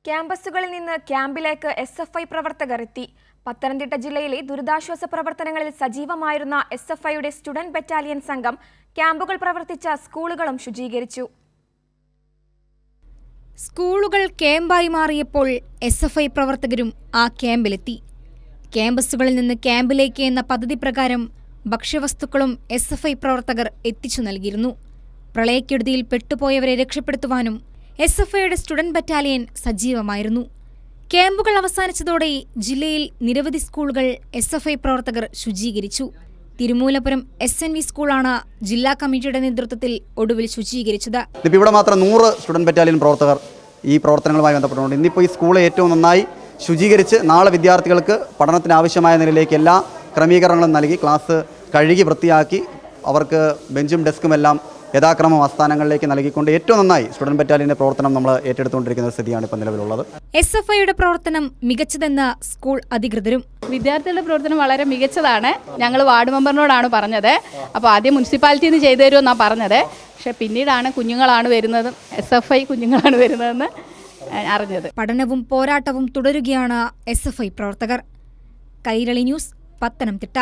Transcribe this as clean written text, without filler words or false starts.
ക്യാമ്പസുകളിൽ നിന്ന് ക്യാമ്പിലേക്ക് എസ്എഫ്ഐ പ്രവർത്തകർ എത്തി. പത്തനംതിട്ട ജില്ലയിലെ ദുരിതാശ്വാസ പ്രവർത്തനങ്ങളിൽ സജീവമായിരുന്ന എസ്എഫ്ഐയുടെ സ്റ്റുഡന്റ് ബറ്റാലിയൻ സംഘം ക്യാമ്പുകൾ പ്രവർത്തിച്ച സ്കൂളുകളും ശുചീകരിച്ചു. സ്കൂളുകൾ ക്യാമ്പായി മാറിയപ്പോൾ എസ്എഫ്ഐ പ്രവർത്തകരും ആ ക്യാമ്പിലെത്തി. ക്യാമ്പസുകളിൽ നിന്ന് ക്യാമ്പിലേക്ക് എന്ന പദ്ധതി പ്രകാരം ഭക്ഷ്യവസ്തുക്കളും എസ്എഫ്ഐ പ്രവർത്തകർ എത്തിച്ചു നൽകിയിരുന്നു. പ്രളയക്കെടുതിയിൽ പെട്ടുപോയവരെ രക്ഷപ്പെടുത്തുവാനും എസ്എഫ്ഐയുടെ സ്റ്റുഡന്റ് ബറ്റാലിയൻ സജീവമായിരുന്നു. ക്യാമ്പുകൾ അവസാനിച്ചതോടെ ജില്ലയിൽ നിരവധി സ്കൂളുകൾ എസ്എഫ്ഐ പ്രവർത്തകർ ശുചീകരിച്ചു. തിരുമൂലപുരം SNV സ്കൂളാണ് ജില്ലാ കമ്മിറ്റിയുടെ നേതൃത്വത്തിൽ ഒടുവിൽ ശുചീകരിച്ചത്. ഇവിടെ മാത്രം 100 സ്റ്റുഡന്റ് ബറ്റാലിയൻ പ്രവർത്തകർ ഈ പ്രവർത്തനങ്ങളുമായി ബന്ധപ്പെട്ടുകൊണ്ട് ഇന്നിപ്പോൾ ഈ സ്കൂൾ ഏറ്റവും നന്നായി ശുചീകരിച്ച് നാളെ വിദ്യാർത്ഥികൾക്ക് പഠനത്തിന് ആവശ്യമായ നിലയിലേക്ക് എല്ലാ ക്രമീകരണങ്ങളും നൽകി ക്ലാസ് കഴുകി വൃത്തിയാക്കി അവർക്ക് ബെഞ്ചും ഡെസ്കും എല്ലാം യഥാക്രമം ആസ്ഥാനങ്ങളിലേക്ക് നൽകിക്കൊണ്ട് ഏറ്റവും നന്നായി സ്റ്റുഡന്റ് ബറ്റാലിയന്റെ പ്രവർത്തനം നമ്മൾ ഏറ്റെടുത്തുകൊണ്ടിരിക്കുന്ന സ്ഥിതിയാണ് ഇപ്പോൾ നിലവിലുള്ളത്. എസ്എഫ്ഐയുടെ പ്രവർത്തനം മികച്ചതെന്ന് സ്കൂൾ അധികൃതരും. വിദ്യാർത്ഥികളുടെ പ്രവർത്തനം വളരെ മികച്ചതാണ്. ഞങ്ങൾ വാർഡ് മെമ്പറിനോടാണ് പറഞ്ഞത്. അപ്പോൾ ആദ്യം മുനിസിപ്പാലിറ്റിയിൽ നിന്ന് ചെയ്തു തരുമെന്നാണ് പറഞ്ഞത്. പക്ഷേ പിന്നീടാണ് കുഞ്ഞുങ്ങളാണ് വരുന്നത്, SFI കുഞ്ഞുങ്ങളാണ് വരുന്നതെന്ന് അറിഞ്ഞത്. പഠനവും പോരാട്ടവും തുടരുകയാണ് SFI പ്രവർത്തകർ. കൈരളി ന്യൂസ്, പത്തനംതിട്ട.